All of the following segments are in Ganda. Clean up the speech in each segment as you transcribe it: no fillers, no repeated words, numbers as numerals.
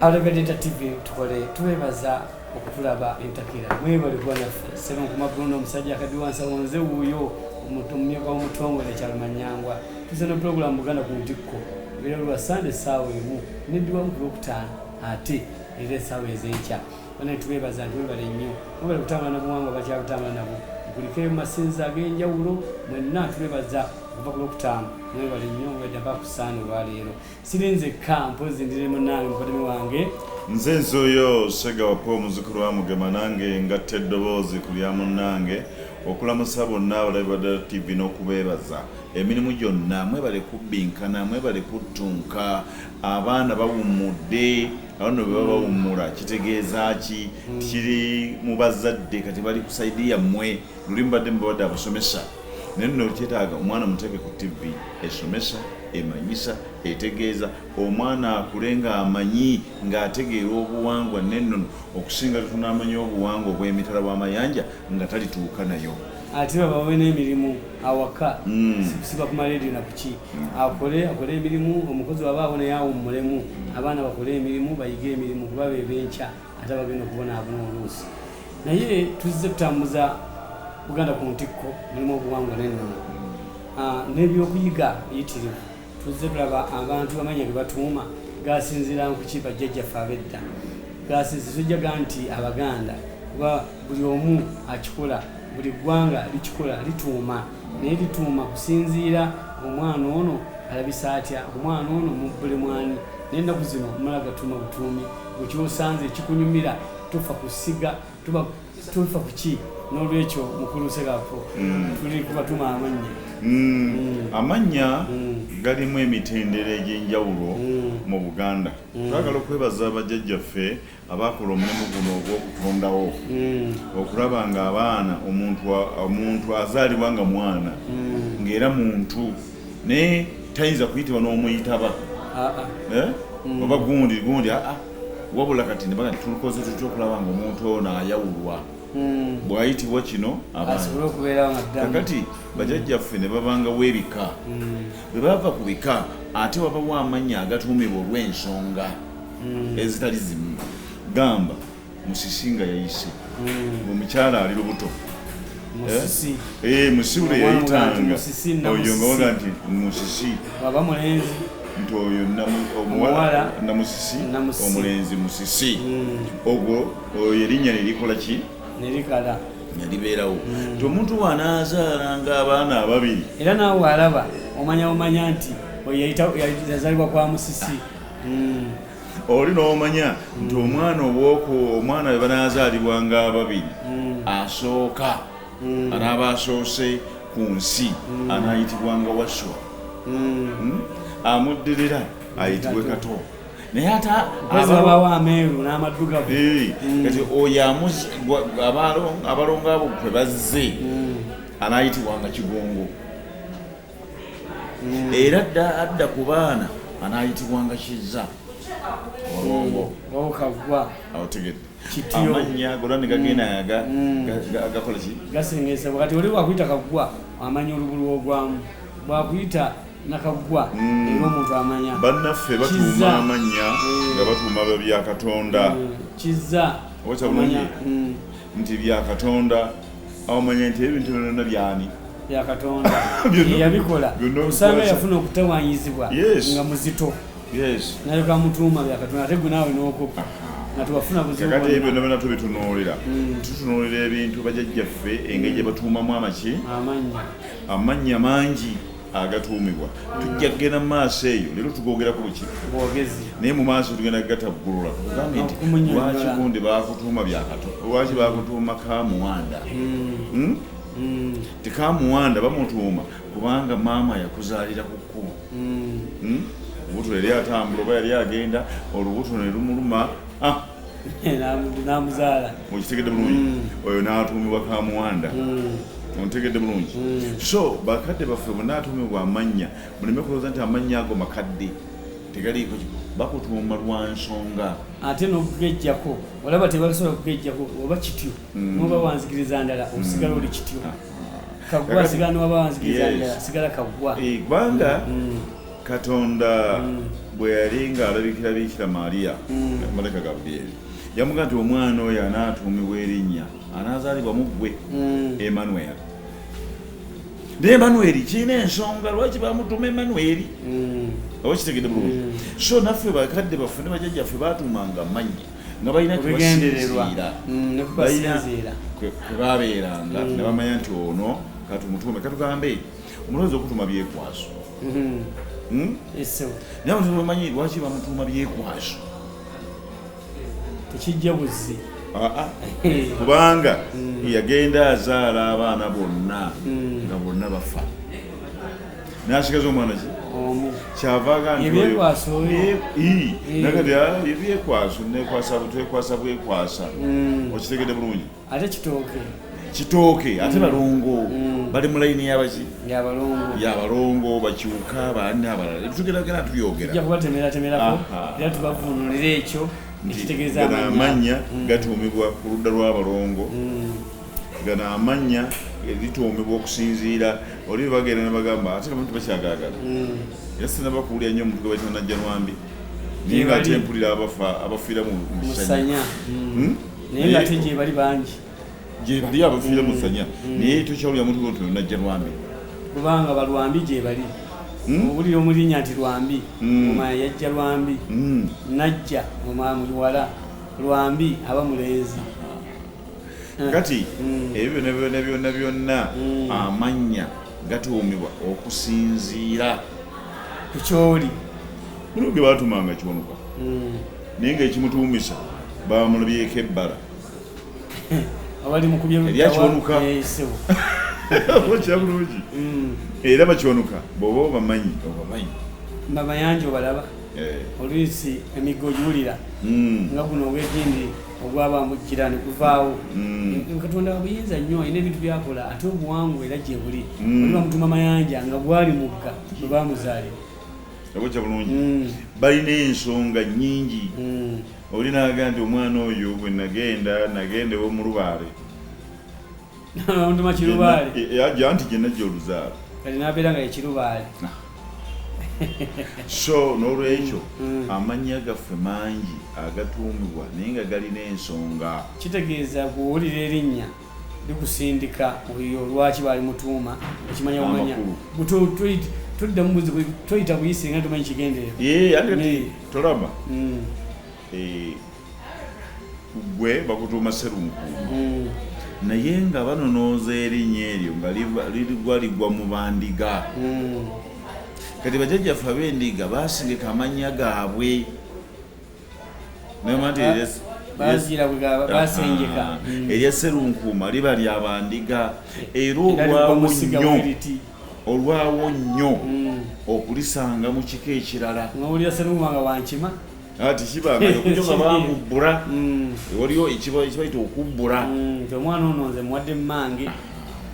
Alabedeta TV tukole tuwebaza okutulaba entakira mwebale kuba naffe sebo nkumaguno omusajja akadiwansa wonze wuyo omutumyeka w'omutongole kyalumanyangwa tuzana program Buganda ku Ntikko biro lwa Sunday sawa emu ndiwa mu okutana ate ile sawa ezenkya bane tuwebaza twebale nnyo mubale kutambula na buwangwa bakyakutambula nabo kulikere masinza agenjawulo mwenna tuwebaza kuva ku okutana mwebale nnyo wedda bakusana olwaleero sirinze kampozi ndiremu nange mukodemi wange nze nzoyo Sega wapo muzukuru wa Mugema nange ngatte eddoboozi kulya munnange okulamusa bonna abalabira TV n'okubeebaza emirimu gyonna mwebale kubbinkana mwebale kuttunka abaana bawummudde abaana bwe bawummula kitegeeza ki kiri mu bazadde kati bali ku saidi yammwe luli mbadde mbadde abasomesa naye nno kyetaaga omwana muteeke ku TV esomesa emanyisa etegeeza omwana akulenga amanyi ng'ategeera obuwangwa nennono okusinga tunaamanya obuwangwa obw'emitala w'amayanja nga talituuka nayo ate babawe n'emirimu awaka siba ku maleediyo nakuki akole emirimu omukozi wabaawo naye awummulemu abaana bakole emirimu bayiga emirimu kuba be benkya ate bagenda okubonaabona oluusi naye tuzze tutambuza Buganda ku Ntikko mulimu obuwangwa n'ennono n'ebyokuyiga yitirivu tuzze tulaba abantu amanya ge batuuma gasinziira ku ki bajjajjaffe ab'edda gasinzira nti Abaganda kuba buli omu akikola buli ggwanga likikola lituuma naye lituuma kusinziira omwana ono alabisa atya omwana ono mubbule mwani n'ennaku zino omala gatuuma butuumi bwekyosanze ekikunyumira tofa kusiga tufa ku ki n'olwekyo mukulu Segapo tuli kubatuuma amanya amanya galimu emitendera egy'enjawulo mu Buganda twagala okwebaza abajjajjaffe abakola omulimu guno ogw'okutondawo okulaba nga abaana omuntu azaalibwa nga mwana ng'era muntu naye tayinza kuyitibwa n'omuyitaba oba gundi wabula kati ne baga tulukoze tutya okulaba nga omuntu ono ayawulwa bwayitibwa kino kakati bajjajjaffe ne babangawo ebika bwe bava ku bika ate wabawo amanya agatuumibwa olw'ensonga ezitali zimu gamba Musisi nga yayise omukyala ali lubuto musiule yayitanga oyo ngawaga nti Musisi waba mulenzi nti oyo namusisi omulenzi Musisi ogwo oyo erinnya nerikola ki nerikala nelibeerawo nti omuntu wanaazaalanga abaana ababiri era naawe alaba omanya nti yazaalibwa kwa Musisi oli n'omanya nti omwana we banaazaalibwanga ababiri asooka anaaba asoose ku nsi anaayitibwanga Waswa amuddirira ayitibwe Kato naye ate abawo ameeru n'amaddugavu kati oyo abalongo abo kwe bazze anaayitibwanga Kigongo era adda ku baana anaayitibwanga Kizza Walongo Kagwa awotegedde amanya gola ne gagenda gakola ki gasengesa wakati oli wakuyita Kagwa amanya olubulu ogwamu bwakuyita nakagwa era omuntu amanya bannaffe batuuma amanya nga batuuma bya Katonda Kizza amanya nti bya Katonda amanya nti ebintu byonna byani bya Katonda yabikola usanga yafuna okutawanyizibwa nga muzito naye kamutuuma bya Katonda ate gwe naawe n'okoppa nga tubafuna buzibu kakati ebyo byonna tubitunuulira tutunuulira ebintu bajjajjaffe engeri gye batuumamu amanya mangi agatuumibwa tujja kugenda mu maaso eyo leero tugogera ku buki naye mu maaso tugenda gataggulula tugambe nti lwaki gundi bakutuuma bya Katonda lwaki bakutuuma Kamuwanda Tikamuwanda bamutuuma kubanga maama yakuzaalira ku kkubo obuto yali atambula oba yali agenda olubuto ne lumuluma namuzaala okitegedde bulungi oyo n'atuumibwa Kamuwanda ontegedde bulungi so bakadde baffe bonna atuumibwa amanya muleme kulowooza nti amanya ago makadde tegaliiko bakutuuma lwa nsonga ate n'okugejjako olaba tebasobola kugejjako oba kityo noba wanzikiriza ndala osigala oli kityo Kagwa sigala noba wanzikiriza ndala sigala Kagwa kubanga Katonda bwe yali ng'alabikira Bikira Maria Malaka Gabrieli yamugamba nti omwana oyo anaatuumibwa erinnya anaazaalibwa mu ggwe Emmanuel. Naye Emmanuel kirina ensonga lwaki bamutuuma Emmanuel oba kitegedde bulungi. So naffe bakadde baffe ne bajjajjaffe baatuumanga amannya nga balina kubasinziira kwe babeeranga ne bamanya nti ono katumutuume. Katugambe omulowooza okutuuma byekwaso naye abantu bamanyi lwaki bamutuuma byekwaso tekijja buzzi kubanga yagenda azaala abaana bonna nga bonna bafa n'asigaza omwana ki kyavaga ntiyebyekwaso nekwasa bwekwasa okitegedde bulungi. ate kitooke ate balongo bali mu layini yabaki yabalongo bakyuka baani abalala tugeragera tubyogera era tubavunulira ekyo gano amannya gatuumibwa ku ludda lw'abalongo gano amannya lituumibwa okusinziira oli bagenda nebagamba ate abantu bakyagaagala era sinabakuwulira nnyo omuntu gwe bayita Najjalwambi naye nga ate mpulira abafiira mu musanya naye nga ate gye bali bangi gye bali abafiira mu ssanya naye tokyawulira muntu gwe Najjalwambi kubanga balwambi gye bali obulira omulinnya nti Lwambi omanya yajja Lwambi najja omanya muwala Lwambi aba mulenzi. Kati ebyo byonna amannya gatuumibwa okusinziira ku kyoli muno ge baatumanga Kyonuka naye ng'ekimutuumisa bamulabyeko ebbala abali mukubye eryakyonuka okyabulungi era bakyonuka bw'oba obamanyi bamayanja obalaba oluusi emiggo giwulira nga guno ogwegindi ogwabamukira ne guvaawo. Katonda buyinza nnyo alina ebintu byakola ate obuwangwa era gye buli oli bamutuma mayanja nga gwali mugga bwe bamuzaalira abokya bulungi balina ensonga nnyingi. Oli n'agamba nti omwana oyo bwe nagenda ewo mu Lubaale ntuma Kirubaale ajja nti gye najja oluzaala kati n'abeera nga ye Kirubaale. So n'olwekyo amannya gaffe mangi agatuumibwa naye nga galina ensonga. Kitegeeza bw'owulira erinnya likusindika oyo lwaki baali mutuuma okimanya bumanya toddamu buzibu toyita buyise nga tumanyi kigendererwa ate tolaba gwe bakutuuma Sserunkuuma naye nga banonooza erinnya eryo nga ligwa mu bandiga. Kati bajjajjaffe ab'endiga baasingika amannya gaabwe erya Sserunkuuma liba lya bandiga era olwawo nnyo okulisanga mu kika ekirala tikibanga okujja nga bamubbula waliwo ekibayita okubbula. Omwana ono nze muwadde mange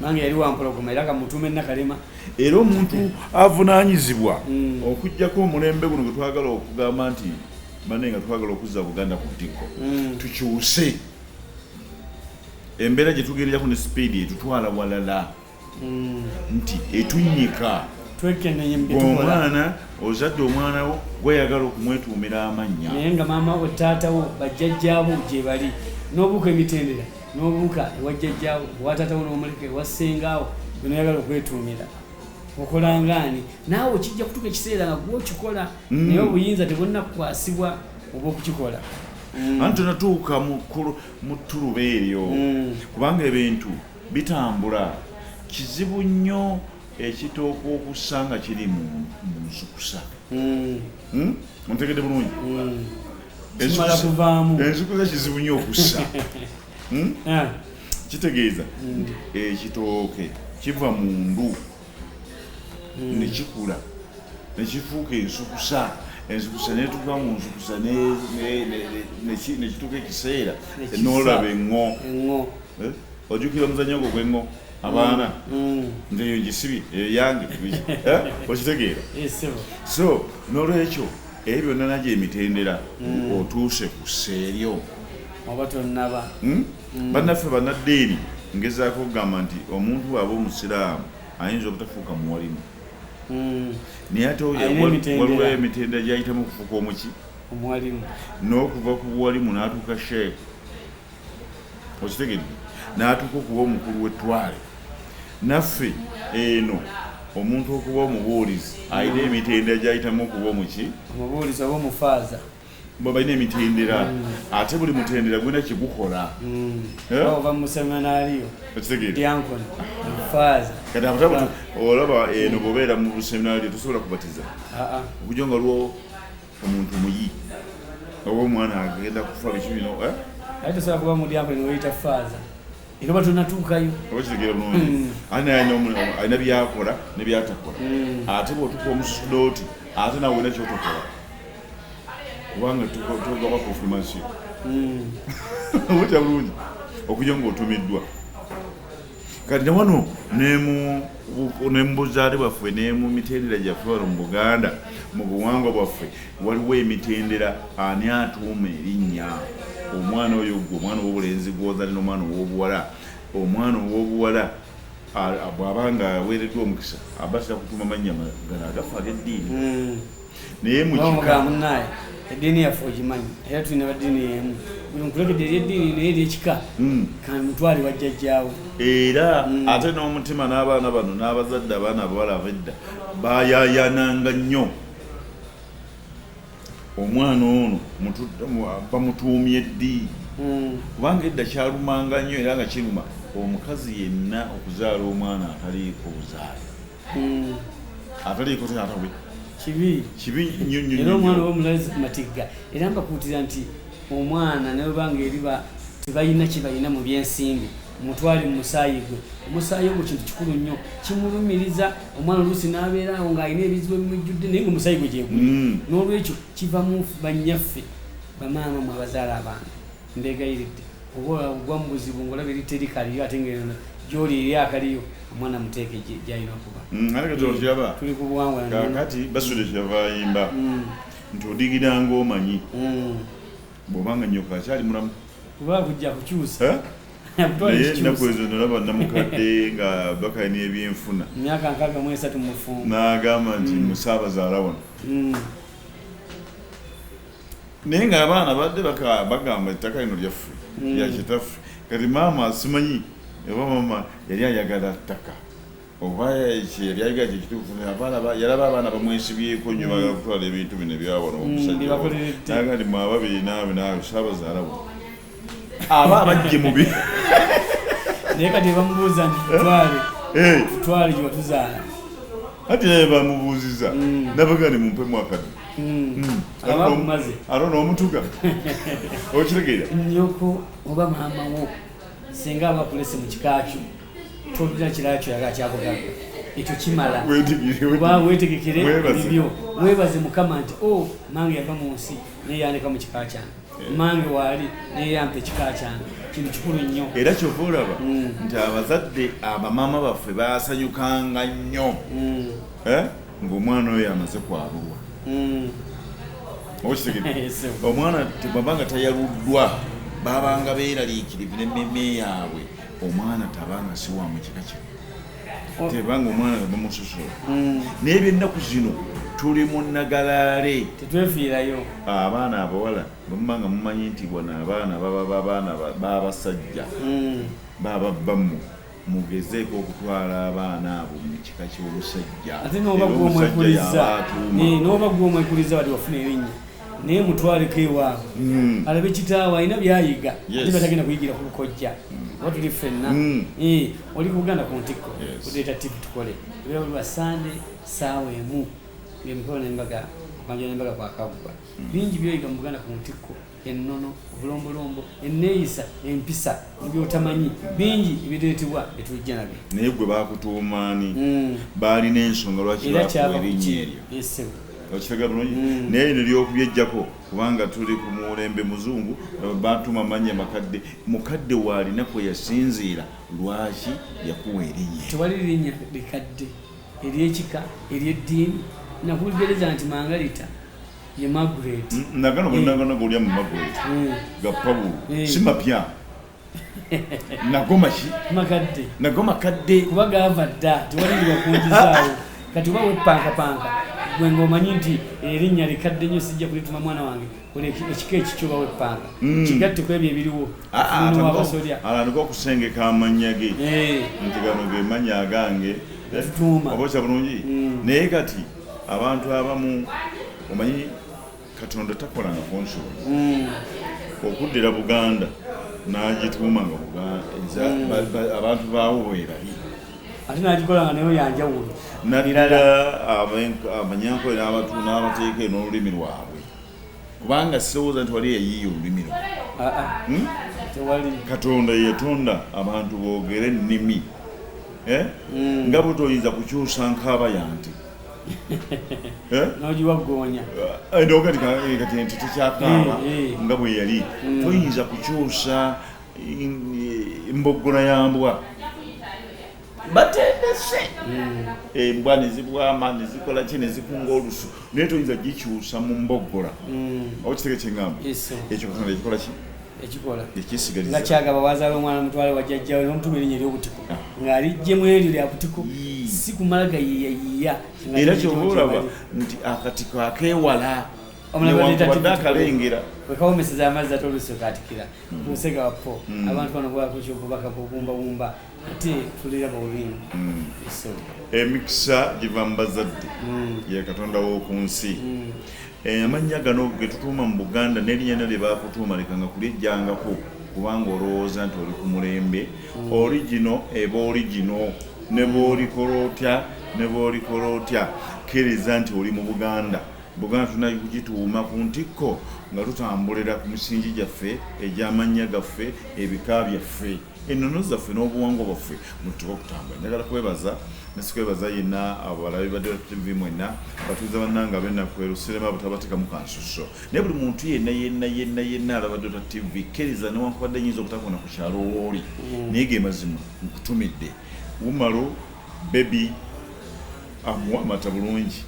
yali wampologoma era kamutuuma Nakalema. Era omuntu avunaanyizibwa okuggyako omulembe guno gwe twagala okugamba nti banne nga twagala okuzza Buganda ku ttikko tukyuse embeera gye tugenderaku ne sipiidi etutwala walala nti etunnyika omwana ozadde omwana wo gweyagala okumwetuumira amannya naye nga maama we taatawo bajjajjaabo gye bali n'obuuka emitendera n'obuuka ewa jjajjaawo ewa taatawo n'omuleka ewa ssengaawo bwenoyagala okwetuumira okola ngaani naawe kijja kutuuka ekiseera nga gwokikola naye obuyinza tebunnakukwasibwa oba okukikola anti tonatuuka mu ttuluba eryo kubanga ebintu bitambula. Kizibu nnyo ekitooka okussa nga kiri mu nsukusa ontegedde bulungi ensukusa kizibu nnyo okussa kitegeeza ekitooke kiva mu ndu nekikula nekifuuka ensukusa netuuka mu nsukusa nekituuka ekiseera n'olaba eŋŋo ojjukira omuzannyo gwo gw'eŋŋo abaana nze eyo gisibi eyo yange okitegeera. So n'olwekyo ebyo byonna nagyo emitendera otuuse ku sseeryo oba tonnaba. Bannaffe bannaddiini ngezaako okugamba nti omuntu bw'aba omusiraamu ayinza obutafuuka muwalimu naye ate waliwo emitendera gyayitamu okufuuka omuki omwalimu n'okuva ku buwalimu n'atuuka sheekh okitegedde n'atuuka okuba omukulu w'ettwale naffe eno omuntu okuba omubuulizi alina emitendera gyayitamu okuba omuki omubuulizi oba omufaaza balina emitendera ate buli mutendera gulina kigukola ova museminariyo okitegedde yankoni omufaaza kati abatabutu olaba eno bwobeera mu seminariyo tosobola kubatiza okujja nga lwo omuntu muyi oba omwana agenda kufa biki bino ate tosobola kuba mudyankoni weyita faaza era oba tonatuukayo oba kitegeera bulungi alina byakola ne byatakola ate bw'otuka omusudooti ate nawe olina kyotokola kubanga tugaba confirmation obutya bulungi okujja ng'otumiddwa kati ne wano ne mu buzaale bwaffe ne mu mitendera gyaffe wano mu Buganda mu buwangwa bwaffe waliwo emitendera ani atuuma erinnya omwana oyo gwe omwana ow'obulenzi gwozaali n'omwana ow'obuwala omwana ow'obuwala bw'abanga aweereddwa omukisa aba tera kutuuma mannya gano agafa ag'eddiini naye mukimunnaye eddiini yaffe ogimanyi era tulina baddiini y'emu buli nkulekedde eryeddiini naye eryekika kamutwale bajjajjaawo era ate n'omutima n'abaana bano n'abazadde abaana abawala ab'edda bayayananga nnyo omwana ono bamutuumye ddi kubanga edda kyalumanga nnyo era nga kiruma omukazi yenna okuzaala omwana ataliiko buzaale ataliiko tenatawe kibi nnyo era omwana w'omulazi matigga era mbakuutira nti omwana naye banga eriba tebalina kyebalina mu byensimbi mutwale mu musaayi gwe omusaayi ogwo kintu kikulu nnyo kimulumiriza omwana oluusi n'abeerawo ng'alina ebizibu ebimujjudde naye ngaomusaayi gwe gyeguli n'olwekyo kiva mu bannyaffe bamaama mu abazaala abaana mbeegayiridde oba ogwa mu buzibu ng'olaba eri terikaliyo ate ngeno gy'oli eri akaliyo omwana muteeke gy'alina okuba tuli ku buwangwa kakati basudde kyava ayimba nti odigiranga omanyi bw'obanga nyoka akyali mulamu kuba kujja kukyusa naye ennaku ezo nolaba namukadde nga bakalina ebyenfuna emyaka 63 mu fumbo n'agamba nti musaabazaala wano naye nga abaana badde bagamba ettaka lino lyaffe lya kitaffe kati maama simanyi oba maama yali ayagala ttaka oba yali ayagala kyekituufu yalaba abaana bamwesibyeko nnyo bagala kutwala ebintu bino ebyawano omusajja naga nti mwababiri naawe saabazaala wano aba abajje mubi naye kati bamubuuza nti tutwale gye watuzaala ati naye bamubuuziza nabaga ni mumpemu akadde abakumaze ate n'omutuga okitegeera nnyoko oba maama wo singa abakulese mu kikakyo tolina kirala kyoyaga kyakugaga ekyo kimala oba weetegekere ebibyo weebaze mukama nti mange yava mu nsi naye yandeka mu kika kyange mange waali naye yampa ekika kyange kintu kikulu nnyo era kyova olaba nti abazadde abamaama baffe baasanyukanga nnyo ng'omwana oyo amaze kwalulwa okitegedde omwana tebabanga tayaluddwa babanga beeraliikirivu n'emmeme yaabwe omwana tabanga si wa mu kika kino tebanga omwana bamusosola naye by'ennaku zino tuli mu nnagalaale tetwefiirayo abaana abawala bamubanga mumanyi nti bwana abaana baba abaana babasajja baba bamu mugezeeko okutwala abaana abo mu kika ky'omusajja ate n'oba gw'omwekuliza wali wafuna erinnya naye mutwaleko ewaabwe alabe kitaawe alina byayiga ate batagenda kuyigira ku bukojja oba tuli ffenna oli ku Buganda ku ntikko kudeeta tipu tukole ebira buli basande saawa emu emikolo n'embaga kwanja n'embaga kwakagwa bingi byoyiga mu Buganda ku ntikko ennono obulombolombo enneeyisa empisa ebyotamanyi bingi ebireetebwa etujja nabyo naye gwe bakutuumaani baalina ensonga lwaki bakuwa erinnya eryo okitega bulungi naye neryokubyejjako kubanga tuli ku mulembe muzungu batuma mannya makadde mukadde waalina kwe yasinziira lwaki yakuwa erinnya tewali linnya likadde eryekika eryeddiini nakugereza nti mangalita ye Margaret nagano bonnagano golya mu Margaret ga Pawulo si mapya nago makadde kuba gava dda tewali lwakunjizaawo kati oba wepankapanka gwe ng'omanyi nti erinnya likadde nnyo sijja kulituma mwana wange kola ekika ekikyo oba wepanka kigatte ku ebyo ebiriwo wabasolya alandika okusengeka amannya ge nti gano ge mannya agange oboca bulungi naye kati abantu abamu omanyi Katonda takolanga konsulo okuddira Buganda n'agituuma nga Buganda abantu baawo bwerali ate n'agikolanga nayo yanjawulo naddala abanyankola n'abateeka n'olulimi lwabwe kubanga sirowooza nti wali yayiiya olulimi lwo Katonda yetonda abantu boogere ennimi nga bwe toyinza kukyusa nkaaba yanti n'ogiwaggoonya kati tekyakaaba nga bwe yali toyinza kukyusa mboggola ya mbwa batendese embwa nezibwama nezikola ki nezikunga olusu naye toyinza gikyusa mu mboggola okitege kyeŋŋamba ekyo Katonda ekikola ki ekikola ekisigaliza nga kyagaba wazaala omwana mutwale wajjajjawe n'omutuma erinnya ery'obutiko ng'alijjemu eryo lya butiko si kumala gayiyayiya era kyoba olaba nti akatiko akeewala newankubadde akalengera wekawomeseza amazzi ate oluusi okatikira kunsega wapo abantu bano bwakobubaka bubumbabumba ate tulira bawulini emikisa giva mu bazadde ye Katonda w'oku nsi amannya gano ge tutuuma mu Buganda n'erinnya nno lye baakutuuma lekanga kulijjangako kubanga olowooza nti oli ku mulembe origino eba origino ne bw'olikola otya kkiriza nti oli mu Buganda tulina kugituuma ku ntikko nga tutambulira ku misingi gyaffe egy'amannya gaffe ebika byaffe ennono zaffe n'obuwangwa bwaffe mutuba okutambula njagala kwebaza nesikwebaza yenna abalabi badde TV mwenna batuuza bannanga b'ennaku erusirema butabatekamu kansuso naye buli muntu yenna alabadde TV kkiriza newankubadde nyinza obutakona ku kyalo wooli naye ge mazima nkutumidde Umaro Baby amuwa amata bulungi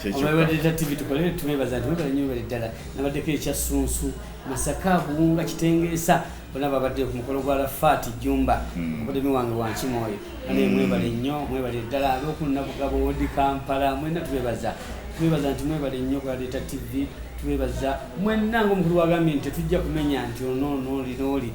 kyekyo TV tukolere tumebaza nti mwebale nnyo ddala nabaddeko ekyassunsu Masaka Buwunga Kitengeesa bonna babadde ku mukolo gwa Lafaati Jumba mukodemi wange Wankimwoyo naye mwebale nnyo mwebale ddala ab'okunnabugabo Wodi Kampala mwenna tubebaza nti mwebale nnyo ku Leeta TV tubebaza mwenna ng'omukulu wagambye nti tetujja kumenya nti oli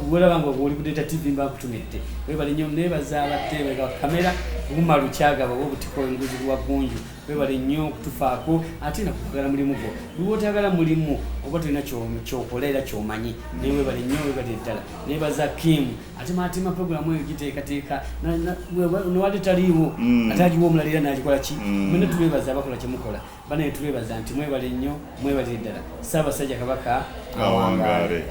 bwolabanga oli ku Leeta TV mba nkutumidde webale nnyo nebaza abadde bega kamera Umaru Kyagaba w'obutiko enguzi bwa Gunju webale nnyo okutufaako ate nakukagala mulimu gwo bw'otagala mulimu oba tolina kyokola era kyomanyi naye webale nnyo webale ddala nebaza Kim ate maatima programu eyo giteekateeka newali taliiwo ate agiwa omulala era n'agikola ki mwena tubebaza abakola kyemukola banaye tubebaza nti mwebale nnyo mwebale ddala Ssaabasajja Kabaka awangaale.